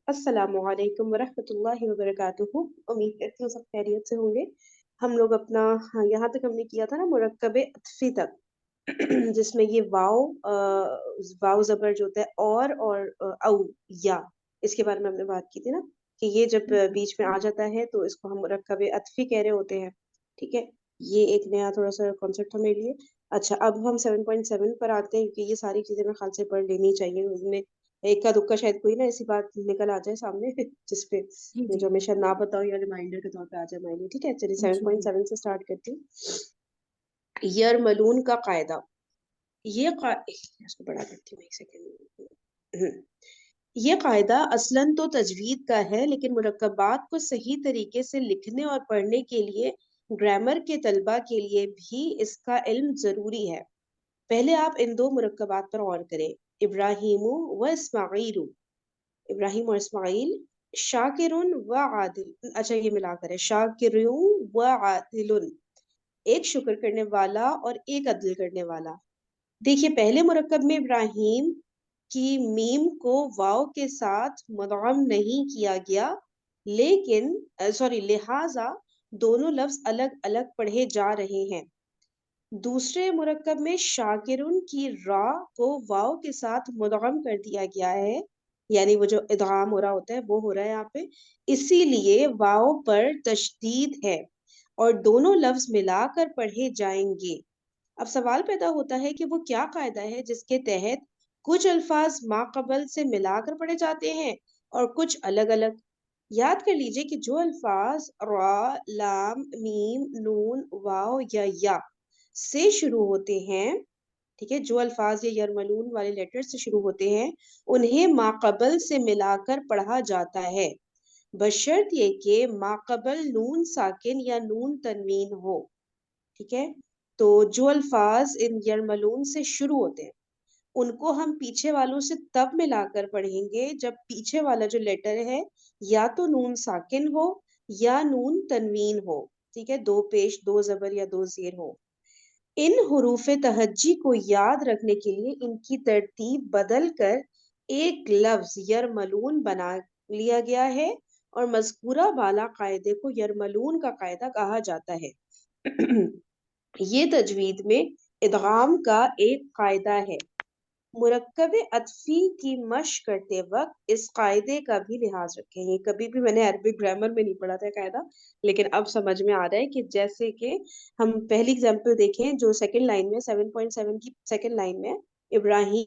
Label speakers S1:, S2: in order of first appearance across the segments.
S1: अस्सलाम वालेकुम वरहमतुल्लाहि वबरकातुहू। उम्मीद करती हूँ सब खैरियत से होंगे। हम लोग अपना, हाँ, यहाँ तक हमने किया था ना मुरक्कबे अत्फी तक जिसमें ये वाव जबर जो होता है और औ या, इसके बारे में हमने बात की थी ना कि ये जब बीच में आ जाता है तो इसको हम मुरक्कबे अत्फी कह रहे होते हैं। ठीक है, ये एक नया थोड़ा सा कॉन्सेप्ट हमें लिए। अच्छा, अब हम 7.7 पर आते हैं क्योंकि ये सारी चीजें मैं ख्याल से पढ़ लेनी चाहिए। उसमें इक्का दुक्का शायद कोई ना ऐसी बात निकल आ जाए सामने जिसपे
S2: जी
S1: जो
S2: जी
S1: हमेशा ना पता हो या रिमाइंडर के तौर पे आ जाए माइंड में। ठीक है, चलिए सेवन
S2: जी
S1: पॉइंट
S2: जी।
S1: सेवन से स्टार्ट करती हूँ। यरमलून का कायदा। इसको बड़ा करती हूँ एक सेकेंड। ये कायदा असलन तो तजवीद का है, लेकिन मुरक्कबात को सही तरीके से लिखने और पढ़ने के लिए ग्रामर के तलबा के लिए भी इसका इल्म जरूरी है। पहले आप इन दो मुरक्कबात पर गौर करें। इब्राहिमु व इस्माइलु, इब्राहिम और इस्माइल। शाकिरुन व आदिल, अच्छा ये मिलाकर है, शाकिरुन व आदिलुन। एक शुक्र करने वाला और एक अदल करने वाला। देखिए, पहले मुरक्कब में इब्राहिम की मीम को वाव के साथ मदगम नहीं किया गया, लेकिन सॉरी लिहाजा दोनों लफ्ज अलग अलग पढ़े जा रहे हैं। दूसरे मुरक्कब में शाकिरुन की रा को वाव के साथ मुदगम कर दिया गया है, यानी वो जो इदगाम हो रहा होता है वो हो रहा है यहाँ पे, इसीलिए वाव पर तशदीद है और दोनों लफ्ज मिलाकर पढ़े जाएंगे। अब सवाल पैदा होता है कि वो क्या कायदा है जिसके तहत कुछ अल्फाज माकबल से मिलाकर पढ़े जाते हैं और कुछ अलग अलग। याद कर लीजिए कि जो अल्फाज रा, लाम, मीम, नून, वाव या से शुरू होते हैं, ठीक है, जो अल्फाज ये यरमलून वाले लेटर से शुरू होते हैं, उन्हें माकबल से मिलाकर पढ़ा जाता है, बशर्त ये कि माकबल नून साकिन या नून तनवीन हो। ठीक है, तो जो अल्फाज इन यरमलून से शुरू होते हैं उनको हम पीछे वालों से तब मिलाकर पढ़ेंगे जब पीछे वाला जो लेटर है या तो नून साकिन हो या नून तनवीन हो। ठीक है, दो पेश, दो जबर या दो जेर हो। इन हुरूफ तहज्जी को याद रखने के लिए इनकी तरतीब बदल कर एक लफ्ज यरमलून बना लिया गया है और मज़कूरा वाला कायदे को यरमलून का कायदा कहा जाता है। ये तजवीद में इदगाम का एक कायदा है। मुरक्कबे अत्फी की मश करते वक्त इस कायदे का भी लिहाज रखें। ये कभी भी मैंने अरबिक ग्रामर में नहीं पढ़ा था कायदा, लेकिन अब समझ में आ रहा है कि जैसे कि हम पहली एग्जांपल देखें जो सेकंड लाइन में 7.7 की सेकंड लाइन में, इब्राहिम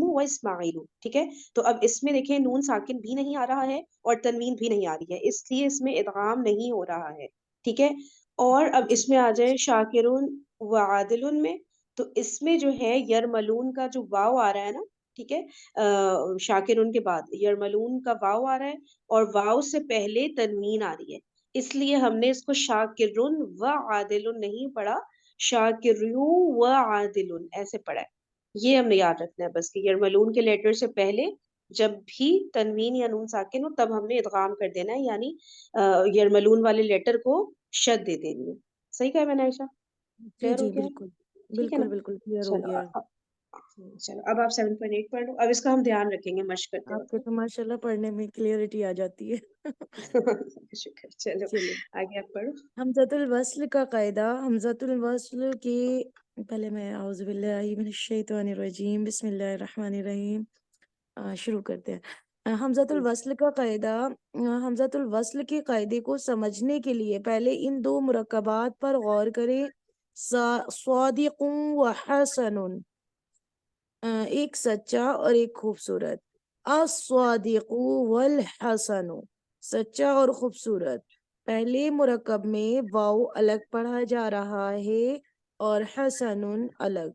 S1: व इस्माइल। ठीक है, तो अब इसमें देखें नून साकिन भी नहीं आ रहा है और तनवीन भी नहीं आ रही है, इसलिए इसमें इदगाम नहीं हो रहा है। ठीक है, और अब
S2: जी
S1: इसमें आ जाए शाकिरुन व आदिलुन में, तो इसमें जो है यरमलून का जो वाव आ रहा है ना, ठीक है, शाकिरुन के बाद यरमलून का वाव आ रहा है और वाव से पहले तनवीन आ रही है, इसलिए हमने इसको शाकिरुन व आदिलुन नहीं पढ़ा, शाकिरू व आदिलुन ऐसे पढ़ा है। ये हमें याद रखना है बस कि यरमलून के लेटर से पहले जब भी तनवीन या नून साकिन हो तब हमने इदगाम कर देना है, यानी यरमलून वाले लेटर को शद दे देनी है। सही कहा मैंने आयशा?
S2: जी
S1: क्लियर हो
S2: जी,
S1: गया है?
S2: बिल्कुल
S1: ठीक है
S2: बिल्कुल
S1: ना?
S2: बिल्कुल क्लियर हो
S1: चलो
S2: गया है।
S1: चलो अब आप 7.8 पढ़ लो। अब इसका हम ध्यान रखेंगे मश करते
S2: आपके
S1: वक्त।
S2: तो माशाल्लाह पढ़ने में क्लियरिटी आ जाती है।
S1: शुक्र, चलो
S2: चलिए,
S1: आगे आप पढ़ो।
S2: हमजतुल वस्ल का कायदा। हमजतुल वस्ल के पहले मैं औज़ु बिल्लाहि मिनश शैतानिर रजीम बिस्मिल्लाहिर रहमानिर रहीम शुरू करते हैं। हमजतुल
S1: जी।
S2: वस्ल का कायदा। हमजतुल वस्ल के कायदे को समझने के लिए पहले इन दो मुरक्कबात पर गौर करें। स्वादिकुं व हसनुन, एक सच्चा और एक खूबसूरत। अस्वादिकु वल हसनु, सच्चा और खूबसूरत। पहले मुरक्कब में वाव अलग पढ़ा जा रहा है और हसनुन अलग,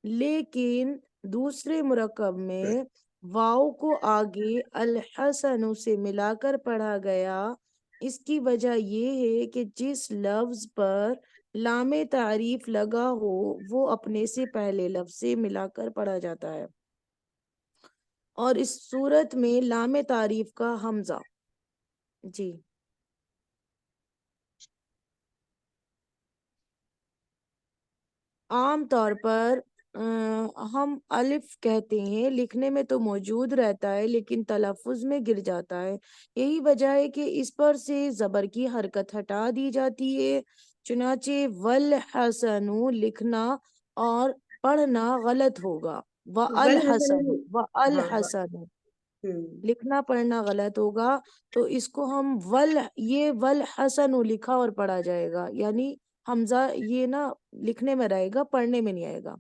S2: लेकिन दूसरे मुरक्कब में वाव को आगे अल हसनु से मिलाकर पढ़ा गया। इसकी वजह ये है कि जिस लफ्ज पर लामे तारीफ लगा हो वो अपने से पहले लफ्ज से मिलाकर पढ़ा जाता है, और इस सूरत में लामे तारीफ का हमजा। जी। आम तौर पर ہم الف کہتے ہیں، لکھنے میں تو موجود رہتا ہے لیکن تلفظ میں گر جاتا ہے۔ یہی وجہ ہے کہ اس پر سے زبر کی حرکت ہٹا دی جاتی ہے، چنانچہ والحسن لکھنا اور پڑھنا غلط ہوگا،
S1: ول حسن، ہاں
S2: والحسن لکھنا پڑھنا غلط ہوگا، تو اس کو ہم یہ والحسن لکھا اور پڑھا جائے گا، یعنی حمزہ یہ نا لکھنے میں رہے گا، پڑھنے میں نہیں آئے گا۔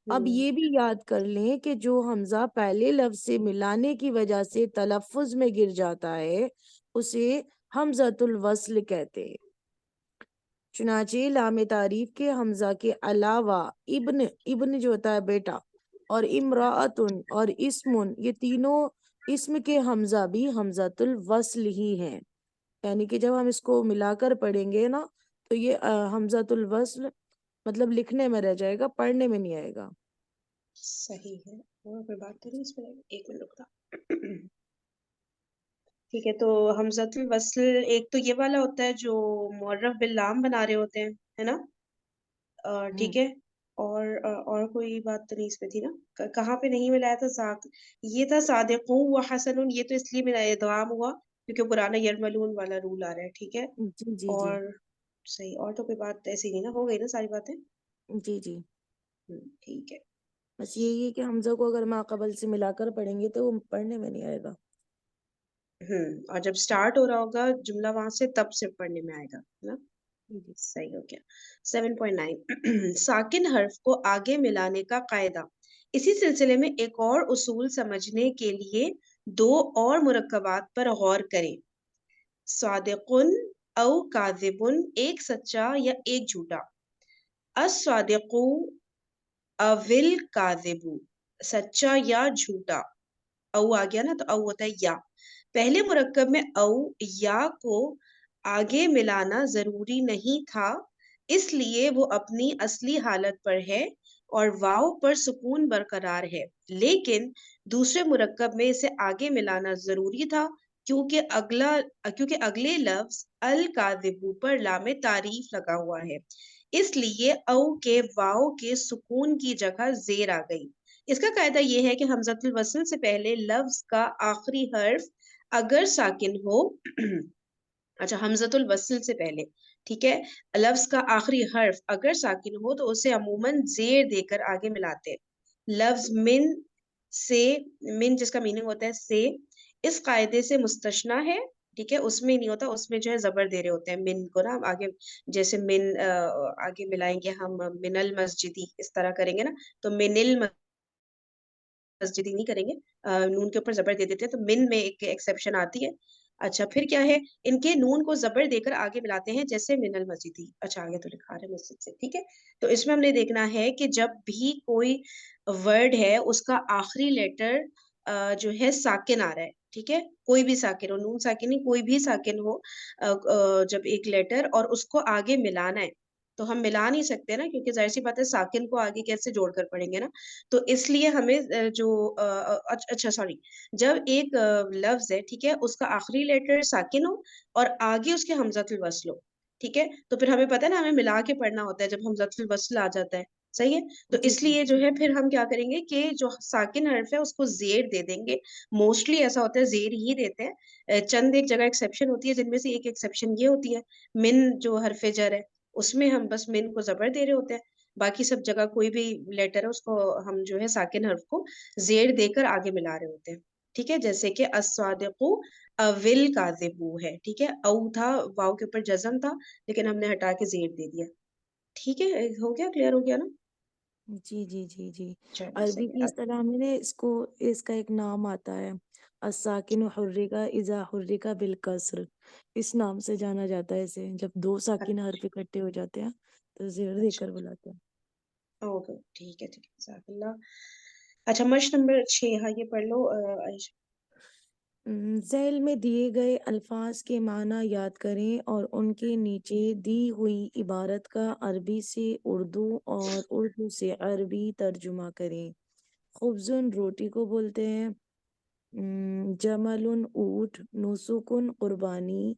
S2: اب یہ بھی یاد کر لیں کہ جو حمزہ پہلے لفظ سے ملانے کی وجہ سے تلفظ میں گر جاتا ہے اسے حمزۃ الوصل کہتے ہیں۔ چنانچہ لام تعریف کے حمزہ کے علاوہ ابن جو ہوتا ہے بیٹا، اور امراۃن اور اسمن، یہ تینوں اسم کے حمزہ بھی حمزۃ الوصل ہی ہیں، یعنی کہ جب ہم اس کو ملا کر پڑھیں گے نا تو یہ حمزۃ الوصل مطلب لکھنے میں رہ جائے گا، پڑھنے میں نہیں آئے گا۔
S1: صحیح ہے، اور کوئی بات کریں اس پہ؟ ایک منٹ رکنا۔ ٹھیک ہے، تو حمزۃ الوصل ایک تو یہ والا ہوتا ہے جو معرف باللام بنا رہے ہوتے ہیں، ہے نا؟
S2: ہوں
S1: ٹھیک ہے، اور کوئی بات تو نہیں اس پہ تھی نا؟ کہاں پہ نہیں ملایا تھا؟ یہ تھا صادقوں و حسن، یہ تو اس لیے ملایا ادغام ہوا کیونکہ قرآن یرملون والا رول آ رہا ہے، ٹھیک ہے؟
S2: جی جی جی
S1: اور صحیح، اور تو کوئی بات ایسی نہیں نا؟ ہو گئی نا ساری باتیں؟
S2: جی جی،
S1: ٹھیک ہے۔
S2: بس یہی ہے کہ حمزہ کو اگر ما قبل سے ملا کر پڑھیں گے تو وہ پڑھنے میں نہیں آئے گا۔
S1: اور جب سٹارٹ ہو رہا ہوگا جملہ وہاں سے تب سے پڑھنے میں آئے گا، ہے نا؟
S2: جی
S1: صحیح ہو گیا۔ 7.9 ساکن حرف کو آگے ملانے کا قاعدہ۔ اسی سلسلے میں ایک اور اصول سمجھنے کے لیے دو اور مرکبات پر غور کریں۔ صادقن او کاذبن، ایک سچا یا ایک جھوٹا۔ الصادق اول کاذب، سچا یا جھوٹا۔ او آ گیا نا، تو او ہوتا ہے یا۔ پہلے مرکب میں او یا کو آگے ملانا ضروری نہیں تھا، اس لیے وہ اپنی اصلی حالت پر ہے اور واو پر سکون برقرار ہے، لیکن دوسرے مرکب میں اسے آگے ملانا ضروری تھا کیونکہ اگلے لفظ الکاذب پر لام تعریف لگا ہوا ہے، اس لیے او کے واو کے سکون کی جگہ زیر آ گئی۔ اس کا قاعدہ یہ ہے کہ حمزۃ الوصل سے پہلے لفظ کا آخری حرف اگر ساکن ہو اچھا، حمزۃ الوصل سے پہلے، ٹھیک ہے، لفظ کا آخری حرف اگر ساکن ہو تو اسے عموماً زیر دے کر آگے ملاتے۔ لفظ من جس کا میننگ ہوتا ہے سے، اس قاعدے سے مستثنا ہے، ٹھیک ہے، اس میں نہیں ہوتا، اس میں جو ہے زبر دے رہے ہوتے ہیں من کو نا، ہم آگے جیسے آگے ملائیں گے ہم من المسجدی، اس طرح کریں گے نا، تو من مسجدی نہیں کریں گے، نون کے اوپر زبر دے دیتے ہیں، تو من میں ایک ایکسیپشن آتی ہے۔ اچھا پھر کیا ہے، ان کے نون کو زبر دے کر آگے ملاتے ہیں، جیسے من المسجدی۔ اچھا آگے تو لکھا رہے مسجد سے، ٹھیک ہے، تو اس میں ہم نے دیکھنا ہے کہ جب بھی کوئی ورڈ ہے اس کا آخری لیٹر جو ہے ساکن آ رہا ہے، ٹھیک ہے، کوئی بھی ساکن ہو، نون ساکن نہیں، کوئی بھی ساکن ہو، جب ایک لیٹر اور اس کو آگے ملانا ہے، تو ہم ملا نہیں سکتے نا، کیونکہ ظاہر سی بات ہے ساکن کو آگے کیسے جوڑ کر پڑھیں گے نا، تو اس لیے ہمیں جو اچھا سوری، جب ایک لفظ ہے، ٹھیک ہے، اس کا آخری لیٹر ساکن ہو اور آگے اس کے حمزۃ الوصل ہو، ٹھیک ہے، تو پھر ہمیں پتہ ہے نا ہمیں ملا کے پڑھنا ہوتا ہے جب حمزۃ الوصل آ جاتا ہے، صحیح ہے، تو
S2: جی
S1: اس
S2: جی
S1: لیے جو ہے پھر ہم کیا کریں گے کہ جو ساکن حرف ہے اس کو زیر دے دیں گے، موسٹلی ایسا ہوتا ہے زیر ہی دیتے ہیں، چند ایک جگہ ایکسیپشن ہوتی ہے، جن میں سے ایک ایکسیپشن یہ ہوتی ہے من جو حرف جر ہے اس میں ہم بس من کو زبر دے رہے ہوتے ہیں، باقی سب جگہ کوئی بھی لیٹر ہے اس کو ہم جو ہے ساکن حرف کو زیر دے کر آگے ملا رہے ہوتے ہیں، ٹھیک ہے، جیسے کہ الصادق اول کاذب ہے، ٹھیک ہے، او تھا، واو کے اوپر جزم تھا لیکن ہم نے ہٹا کے زیر دے دیا، ٹھیک ہے، ہو گیا، کلیئر ہو گیا نا؟
S2: جی جی جی جی،
S1: چلو
S2: عربی
S1: صحیح
S2: کی
S1: ہے۔
S2: اصطلاح میں نے اس کا ایک نام آتا ہے، الساکن حرک اذا حرک بالکسر، اس نام سے جانا جاتا ہے اسے، جب دو ساکن حرف اکٹھے ہو جاتے ہیں تو زیر دے
S1: اچھا
S2: کر بلاتے ہیں۔
S1: اوکے، ٹھیک ہے، جزاک اللہ۔ اچھا مشق نمبر 6، ہاں یہ پڑھ لو عائشہ۔
S2: ذیل میں دیے گئے الفاظ کے معنی یاد کریں اور ان کے نیچے دی ہوئی عبارت کا عربی سے اردو اور اردو سے عربی ترجمہ کریں۔ خبزن روٹی کو بولتے ہیں، جمل اونٹ، نسکن قربانی،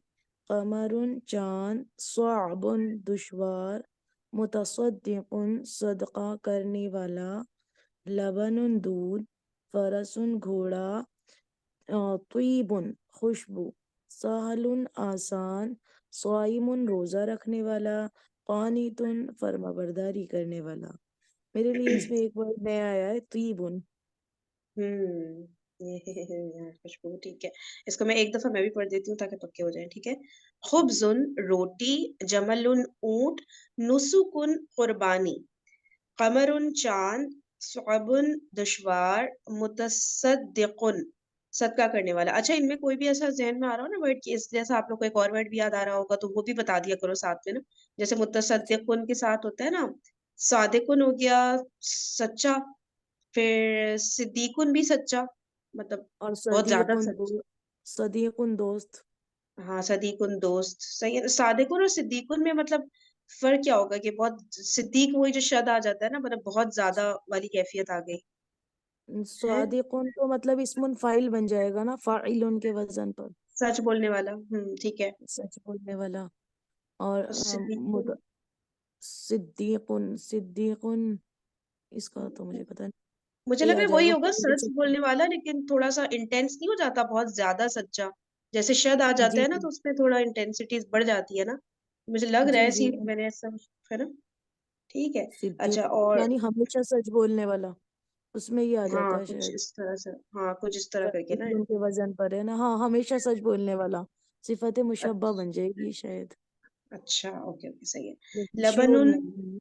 S2: قمر چاند، صعب دشوار، متصدق صدقہ کرنے والا، लबनुन दूध, फरसुन घोड़ा, त्वीबुन खुशबू, सहलुन आसान, स्वाइमुन रोजा रखने वाला, कानितुन फर्माबरदारी करने वाला। मेरे लिए इसमें एक वर्ड नया आया है, त्वीबुन।
S1: ये यार खुशबू, ठीक है। इसको मैं एक दफा मैं भी पढ़ देती हूँ ताकि पक्के हो जाए, ठीक है। खुब्जुन रोटी, जमलुन ऊंट, नुसुकुन कुर्बानी, कमरुन चांद, सुअबुन दुश्वार, मुतसद्दिकुन सदका करने वाला। अच्छा, इनमें कोई भी ऐसा जहन में आ रहा हो ना वर्ड की, इस जैसा आप लोग को एक और वर्ड भी याद आ रहा होगा तो वो भी बता दिया करो साथ में ना। जैसे मुतसद्दिकुन के साथ होता है ना, सादिकुन हो गया सच्चा, फिर सिद्दीकुन भी सच्चा, मतलब
S2: और
S1: बहुत ज्यादा
S2: सदीकुन
S1: सच।
S2: सदीकुन दोस्त।
S1: हाँ, सदीकुन दोस्त सही है। सादिकुन और सिद्दीकुन में मतलब फर्क क्या होगा कि बहुत सिद्दीक वही जो शद आ जाता है ना, मतलब बहुत ज्यादा वाली कैफियत आ गई है।
S2: सादिकुन तो मतलब इस्मुन फाइल बन जाएगा ना, फाइलुन के वजन पर,
S1: सच बोलने वाला, ठीक है।
S2: सच बोलने वाला। और
S1: और सिद्दीकुन,
S2: सिद्दीकुन सिद्दीकुन, इसका तो मुझे पता
S1: मुझे
S2: नहीं,
S1: लग
S2: आ
S1: रहा है वही
S2: जाएगा
S1: होगा
S2: फाइल
S1: सच
S2: से।
S1: बोलने वाला, लेकिन थोड़ा सा इंटेंस नहीं हो जाता, बहुत ज्यादा सच्चा। जैसे शद आ जाता
S2: जी
S1: है ना तो उसमें थोड़ा इंटेंसिटी बढ़ जाती है ना। मुझे लग रहा
S2: जी
S1: है
S2: जी।
S1: सी मैंने ऐसा, है ना। ठीक है। अच्छा,
S2: सिद्दीकुन
S1: और
S2: यानी हमेशा सच बोलने वाला, उसमें ये आ जाता
S1: हाँ
S2: है
S1: कुछ
S2: शायद।
S1: इस तरह से, हाँ कुछ इस तरह करके ना।
S2: फाइलुन के वजन पर है ना, हाँ, हमेशा सच बोलने वाला, सिफत मुशब्बा
S1: अच्छा,
S2: बन जाएगी शायद,
S1: अच्छा, ओके ओके, सही है।
S2: लेकिन श्योर
S1: लबनुन,
S2: नहीं है।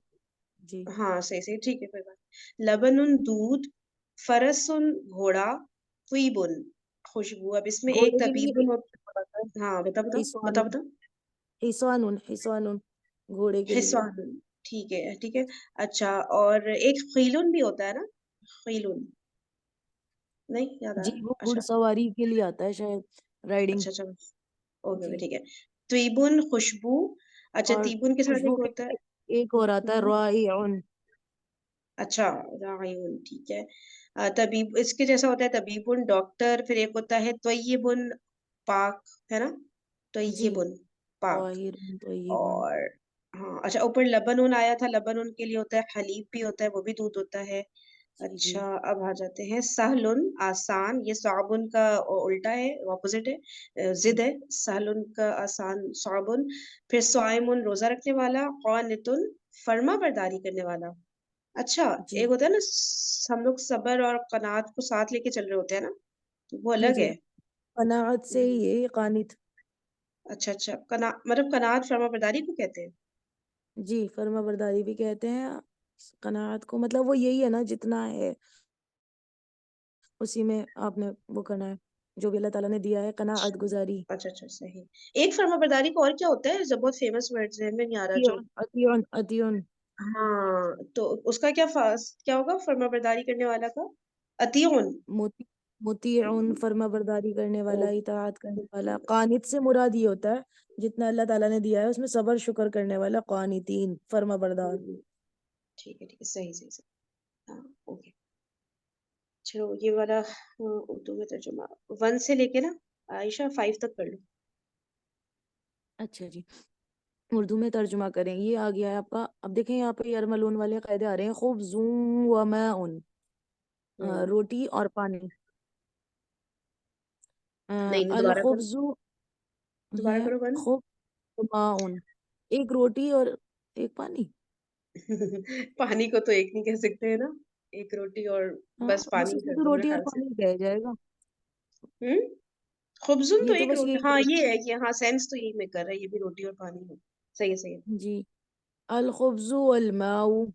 S2: जी
S1: हाँ सही सही, ठीक है, कोई बात नहीं। लबनुन दूध, फरसुन घोड़ा, त्वीबुन खुशबू। अब इसमें एक
S2: घोड़े के लिए
S1: तबीबुन हाँ बताओ बताओ बताओ
S2: हिस्वानुन,
S1: बताओ।
S2: हिस्वानुन घोड़े के लिए।
S1: हिस्वानुन, ठीक है ठीक है। अच्छा, और एक खीलुन भी होता है ना, खीलुन, नहीं याद आ
S2: जी
S1: रहा।
S2: वो
S1: अच्छा
S2: घुड़सवारी के लिए आता है शायद, राइडिंग।
S1: अच्छा अच्छा, ओके ओके,
S2: जी।
S1: ठीक है। त्वीबुन खुशबू। अच्छा,
S2: और
S1: तीबुन के साथ
S2: खुशबू
S1: एक
S2: के
S1: होता है।
S2: लिए एक और आता है,
S1: हम्म,
S2: राइउन।
S1: अच्छा, रायून, ठीक है। तबीब इसके जैसा होता है, तबीबुन डॉक्टर, फिर एक होता है तय्यिबुन पाक, है ना,
S2: जी
S1: तय्यिबुन पाक।
S2: ताहिरुन तय्यिबुन।
S1: और हाँ, अच्छा, ऊपर लबनून आया था, लबनून के लिए होता है हलीब भी होता है, वो भी दूध होता है।
S2: जी जी
S1: अच्छा, अब आ जाते हैं सहलुन आसान, ये साबुन का उल्टा है, ऑपोजिट है, जिद है। सहलुन का आसान साबुन। फिर स्वाइमुन रोजा रखने वाला, क़ानितुन फर्मा बरदारी करने वाला। अच्छा, एक
S2: जी
S1: होता है ना हम लोग सबर और कनात को साथ लेके चल रहे होते हैं ना, तो वो
S2: जी
S1: अलग
S2: जी।
S1: है।
S2: कनाअत से
S1: हम्म,
S2: ही है कानित।
S1: अच्छा अच्छा, कना मतलब कनात फर्मा बरदारी को कहते हैं।
S2: जी फर्मा बरदारी भी कहते हैं कनाअत को, मतलब वो यही है ना, जितना है उसी में आपने वो करना है, जो भी अल्लाह ताला ने दिया है, कनाअत गुजारी।
S1: अच्छा अच्छा, सही। एक फर्मा बरदारी को और क्या होता है, जब बहुत फेमस वर्ड है में नहीं आ रहा जो।
S2: अतियुन अतियुन अतियुन।
S1: हाँ, तो उसका क्या क्या होगा फर्मा बरदारी करने वाला का, अतीउन।
S2: मोती मुतीउन फर्मा बरदारी करने वाला,
S1: ओके
S2: इताअत करने वाला। कानित से मुराद ये होता है जितना अल्लाह ताला ने दिया है उसमें सबर शुक्र करने वाला, कानितीन फर्मा बरदार।
S1: ठीक है सही सही सही। हाँ, ओके। चलो ये वाला उर्दू में तर्जुमा 1 से लेके ना आयशा 5 तक कर लो।
S2: अच्छा जी, उर्दू में तर्जुमा करें, ये आ गया है आपका। अब देखें यहाँ पे यरमलून वाले कायदे आ रहे हैं, खुब्ज़ुन व माउन,
S1: हम्म,
S2: रोटी और पानी।
S1: नहीं नहीं,
S2: अल
S1: दोबारा करो,
S2: खुब्ज़ु
S1: दोबारा
S2: है
S1: करो वन।
S2: खुब्ज़ माउन, एक रोटी और एक पानी।
S1: पानी को तो एक नहीं कह सकते है ना, एक रोटी और
S2: हाँ,
S1: बस
S2: बस
S1: पानी
S2: इसमें
S1: कर
S2: तो
S1: दो मेरे
S2: रोटी और
S1: ख्याल से।
S2: पानी कहा जाएगा।
S1: हम्म, खुबजुन तो
S2: ये तो
S1: एक
S2: बस
S1: रोटी,
S2: यही
S1: हाँ
S2: है।
S1: ये है कि हाँ सेंस तो यही में कर रहा है, ये भी रोटी और पानी है। सही है सही है।
S2: जी। अल खुब्ज़ु वल माउ,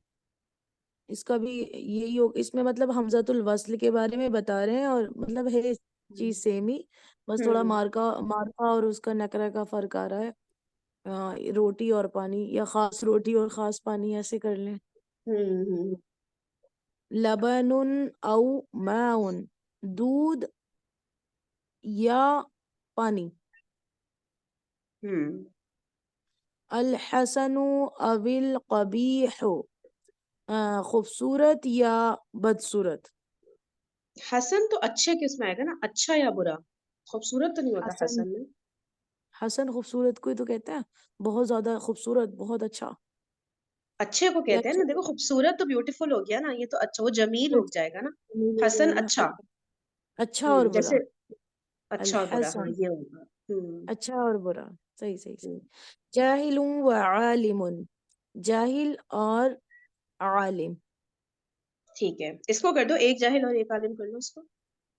S2: इसका भी यही हो, इसमें मतलब हमजतुल वस्ल के बारे में बता रहे हैं, और मतलब है चीज
S1: हम्म
S2: सेम ही, बस थोड़ा
S1: हम्म
S2: मार्का और उसका नकरा का फर्क आ रहा है। रोटी और पानी, या खास रोटी और खास पानी, ऐसे कर लें।
S1: हम्म
S2: लबनुन औ माउन, दूध या पानी।
S1: हम्म
S2: अल हसनु अविल कबीहु, खूबसूरत या बदसूरत।
S1: हसन तो अच्छे किस में आएगा ना, अच्छा या बुरा, खूबसूरत तो नहीं होता
S2: हसन,
S1: हसन में।
S2: हसन खूबसूरत को ही तो कहते हैं, बहुत ज्यादा खूबसूरत, बहुत अच्छा।
S1: अच्छे को
S2: क्या
S1: कहते हैं ना, देखो खूबसूरत तो ब्यूटीफुल हो गया ना, ये तो अच्छा, वो जमील हो जाएगा ना।
S2: जमील हो
S1: हसन
S2: जाएगा।
S1: अच्छा।
S2: अच्छा और
S1: जैसे
S2: बुरा।
S1: अच्छा और बुरा, हाँ
S2: अलहसन,
S1: ये होगा।
S2: अच्छा और बुरा। सही सही सही।
S1: हम्म,
S2: जाहिलुन व आलिमुन, जाहिल और आलिम।
S1: ठीक है, इसको कर दो, एक जाहिल और एक आलिम कर लो इसको।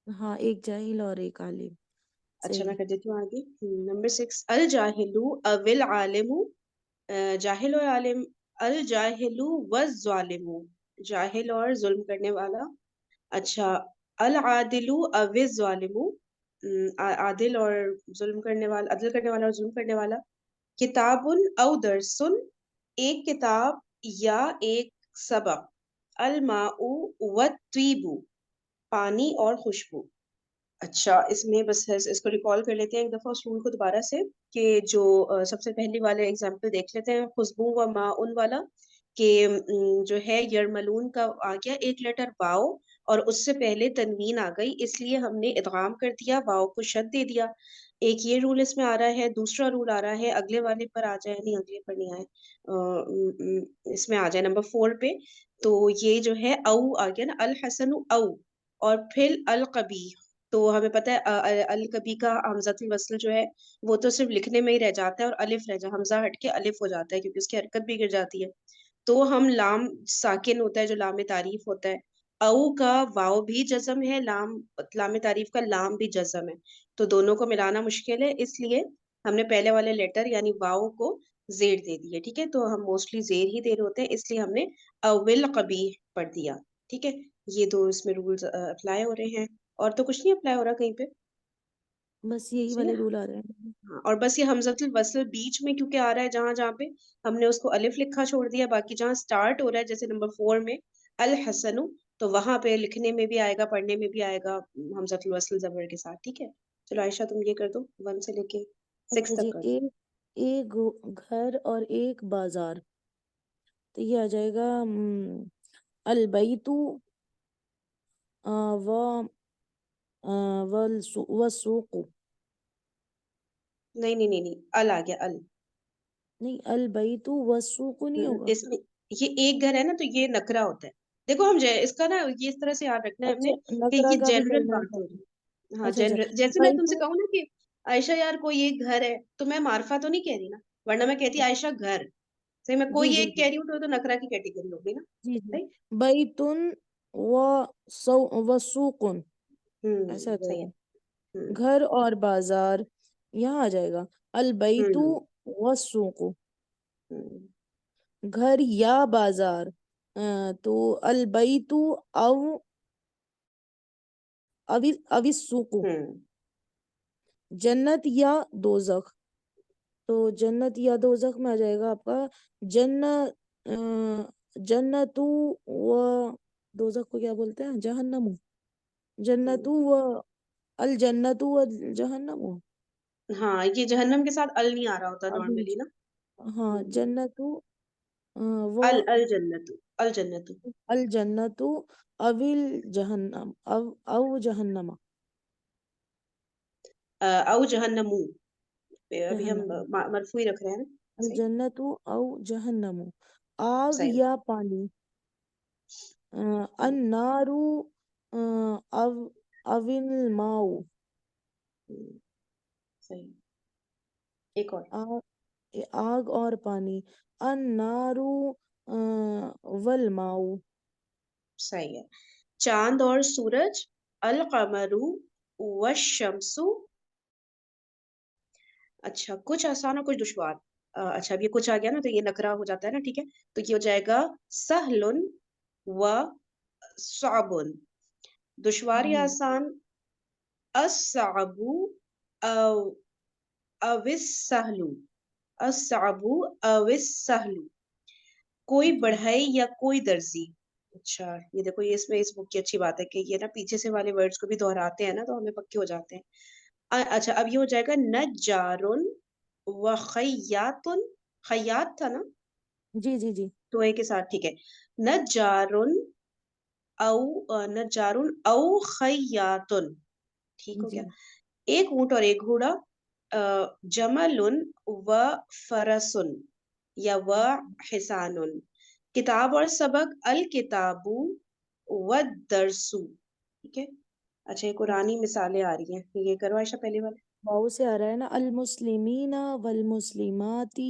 S2: हाँ, एक जाहिल और एक आलिम।
S1: अच्छा मैं
S2: सही।
S1: कर देती हूँ आगे। नंबर 6, अल जाहिलु अविल आलिमु। जाहिल और आलिम। अल जाहिलु व जालिमु, जाहिल और जुल्म करने वाला। अच्छा, अल आदिलु अविज जालिमु, आदिल और जुल्म करने वाला, अदल करने वाला और जुल्म करने वाला। किताबुन औ दरसुन, एक किताब या एक सबक। अल माउ व त्वीबु, पानी और खुशबू। अच्छा, इसमें बस इसको रिकॉल कर लेते हैं एक दफा उस रूल को दोबारा से, कि जो सबसे पहले वाले एग्जाम्पल देख लेते हैं, खुशबू व माउन वाला। कि जो है यरमलून का आ गया एक लेटर वाओ, और उससे पहले तनवीन आ गई, इसलिए हमने इदगाम कर दिया, वाओ को शद दे दिया। एक ये रूल इसमें आ रहा है। दूसरा रूल आ रहा है, अगले वाले पर आ जाए, नहीं अगले पर नहीं आए, इसमें आ जाए नंबर 4 पे। तो ये जो है औ आ गया ना, अल हसन औ, और फिर अल कबी। तो हमें पता है अल कबी का हमज़तुल वस्ल जो है, वो तो सिर्फ लिखने में ही रह जाता है, और अलिफ रह जा, हमजा हट के अलिफ हो जाता है, क्योंकि उसकी हरकत भी गिर जाती है। तो हम लाम साकिन होता है जो लाम तारीफ होता है, औ का वाव भी जज्म है, लाम तारीफ का लाम भी जज्म है। तो दोनों को मिलाना मुश्किल है, इसलिए हमने पहले वाले लेटर यानी वाव को जेर दे दिए। ठीक है, तो हम मोस्टली जेर ही दे रहे होते हैं, इसलिए हमने अविल कबीह पढ़ दिया। ठीक है, ये दो इसमें रूल्स अप्लाई हो रहे हैं, और तो कुछ नहीं अप्लाई हो रहा कहीं पे।
S2: बस यही
S1: सही है।
S2: वाले रूल आ रहे हैं।
S1: हाँ, और बस ये हमज़तुल वस्ल बीच में क्योंकि आ रहा है, जहां जहां पे हमने उसको अलिफ लिखा छोड़ दिया, बाकी जहां स्टार्ट हो रहा है, जैसे नंबर 4 में अल हसनु, तो वहां पे लिखने में भी आएगा, पढ़ने में भी आएगा हमज़तुल वस्ल जबर के साथ। ठीक है, चलो आयशा तुम ये कर दो, 1 से लेके
S2: अच्छा
S1: 6 तक
S2: जी,
S1: कर दो।
S2: एक एक घर और एक बाजार। तो ये आ जाएगा अलबैतु व वसूकु।
S1: नहीं नहीं नहीं नहीं, अल आ गया, अल।
S2: नहीं, अलबैतु वसूकु नहीं होगा।
S1: इसमें ये एक घर है ना, तो ये नकरा होता है। देखो हम इसका ना ये इस तरह से याद रखना है
S2: अच्छा,
S1: हमने, कि
S2: नकरा
S1: ये
S2: का भी
S1: जनरल
S2: करना है
S1: बात हो
S2: साथ
S1: रही
S2: में।
S1: है। हाँ
S2: अच्छा अच्छा।
S1: जनरल, जैसे मैं तुमसे
S2: बैतु।
S1: कहूँ ना कि आयशा यार कोई एक घर है, तो मैं मार्फा तो नहीं कह रही ना, वरना मैं कहती आयशा घर। सही, मैं
S2: जी
S1: कोई
S2: जी
S1: एक
S2: जी
S1: कह रही हूँ तो नकरा की कैटेगरी होगी ना।
S2: जी जी।
S1: सही।
S2: बैतुन व वसूकुन, ऐसा आ
S1: सही है।
S2: जाएगा।
S1: हम्म
S2: घर और बाजार, यहाँ आ जाएगा अलबैतु
S1: हम्म
S2: वसूकु।
S1: हम्म
S2: घर या बाजार, तो अलबैतु अव अविस्सुकु।
S1: हम्म
S2: जन्नत या दोजख, तो जन्नत या दोजख में आ जाएगा आपका जन्नत, जन्नतु व दोजख को क्या बोलते हैं, जहन्नमु। जन्नतु व अल जन्नतु व जहन्नमु।
S1: हाँ, ये जहन्नम के साथ अल नहीं आ रहा होता
S2: अभी,
S1: नॉर्मली ना।
S2: हाँ,
S1: हम्म,
S2: जन्नतु व
S1: अल अल जन्नतु, अल जन्नतु।
S2: अल जन्नतु अविल जहन्नम, अव जहन्नमा।
S1: औ जहन्नमू, अभी हम
S2: जहन्नम।
S1: मरफू ही रख रहे हैं ना।
S2: अल
S1: सही।
S2: जन्नतु अव जहन्नमु। आग
S1: सही।
S2: या पानी, अन्नारु अव अविल माऊ।
S1: हम्म, सही। एक और।
S2: आग, आग और पानी, अन्नारु वल माऊ।
S1: सही है। चांद और सूरज, अल कमरु वशमसु। अच्छा, कुछ आसान और कुछ दुश्वार। अच्छा, अब ये कुछ आ गया ना, तो ये नकरा हो जाता है ना। ठीक है, तो ये हो जाएगा सहलुन व साबुन। दुश्वार या
S2: हम्म,
S1: आसान, अस्साबु अव अविस सहलु, अस्साबु अविस सहलु। कोई
S2: अच्छा
S1: बढ़ई या कोई दर्जी। अच्छा, ये देखो, ये इसमें इस बुक की अच्छी बात है कि ये ना पीछे से वाले वर्ड्स को भी दोहराते हैं ना, तो हमें पक्के हो जाते हैं। अच्छा, अब ये हो जाएगा नज्जारुन व खैयातुन। खैयात था ना,
S2: जी जी जी
S1: तो एक के साथ। ठीक है, नज्जारुन नज्जारुन औ खैयातुन। ठीक हो गया।
S2: जी
S1: एक ऊंट और एक घोड़ा, जमलुन व फरसुन, या व हिसानुन। کتاب اور سبق الکتابو والدرسو، ٹھیک ہے. اچھا یہ قرآنی مثالیں آ رہی ہیں، یہ کرو عائشہ پہلے والا.
S2: واؤ سے آ رہا ہے نا، المسلمین والمسلمات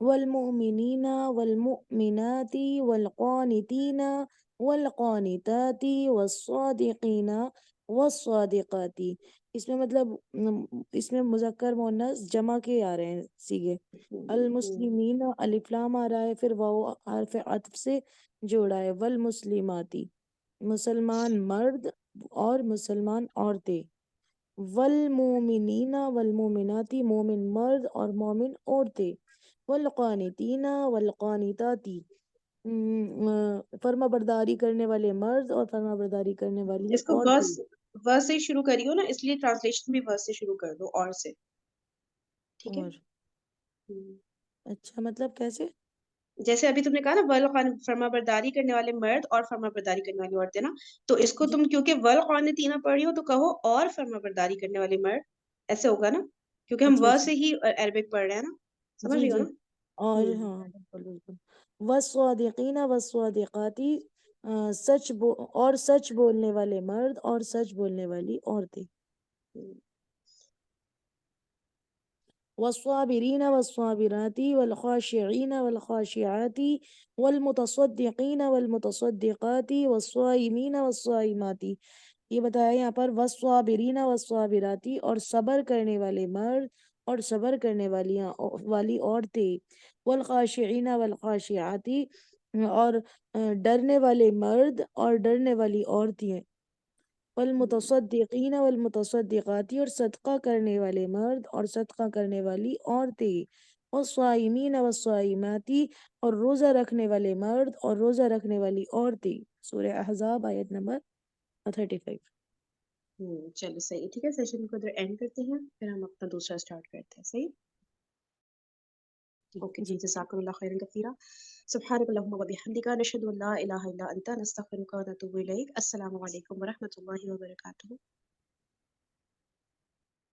S2: والمؤمنین والمؤمنات والقانتین والقانتات والصادقین والصادقات. اس میں مطلب اس میں مذکر مؤنث جمع کے آ رہے ہیں سیگے. المسلمین الف لام آ رہا ہے، پھر واؤ حرف عطف سے جوڑا ہے. والمسلماتی مسلمان مرد اور مسلمان عورتیں. والمومنین والمومناتی مومن مرد اور مومن عورتیں. والقانتین والقانتاتی فرما برداری کرنے والے مرد اور فرما برداری کرنے والی
S1: اس کو
S2: عورتیں.
S1: ورس سے ہی شروع کریو نا، اس لیے ٹرانسلیشن بھی ورس سے شروع کر دو، اور سے. ٹھیک ہے.
S2: اور اچھا مطلب کیسے؟
S1: جیسے ابھی تم نے کہا نا فرما برداری کرنے والے مرد اور فرما برداری کرنے والی عورتیں نا، تو اس کو
S2: جی
S1: تم کیونکہ والقانتین پڑھ رہی ہو تو کہو اور فرما برداری کرنے والے مرد، ایسے ہوگا نا، کیونکہ ہم
S2: اچھا
S1: سے ہی عربک پڑھ رہے ہیں نا. سمجھ
S2: جی
S1: رہی ہو
S2: جی.
S1: نا.
S2: اور ہاں بالکل بالکل. والصادقین والصادقاتی اور سچ بولنے والے مرد اور سچ بولنے والی عورتیں. والصابرین والصابرات والخاشعین والخاشعات والمتصدقین والمتصدقات والصائمین والصائمات. یہ بتایا یہاں پر والصابرین والصابراتی، اور صبر کرنے والے مرد اور صبر کرنے والی عورتیں. والخاشعین والخاشعات، اور ڈرنے والے مرد اور ڈرنے والی عورتیں. والمتصدقین والمتصدقات، اور صدقہ کرنے والے مرد اور صدقہ کرنے والی عورتیں. والصائمین والصائمات، اور روزہ رکھنے والے مرد اور روزہ رکھنے والی عورتیں. سورہ احزاب آیت نمبر 35.
S1: چلو صحیح، ٹھیک ہے. سیشن کو ادھر اینڈ کرتے ہیں، پھر ہم اپنا دوسرا اسٹارٹ کرتے ہیں. صحیح. اوکے جی،
S2: جی
S1: جزاکم اللہ خیرا کثیرا. سبحانک اللہم و بحمدک، نشہد ان لا الہ الا انت، نستغفرک و نتوب الیک. السلام علیکم ورحمۃ اللہ وبرکاتہ.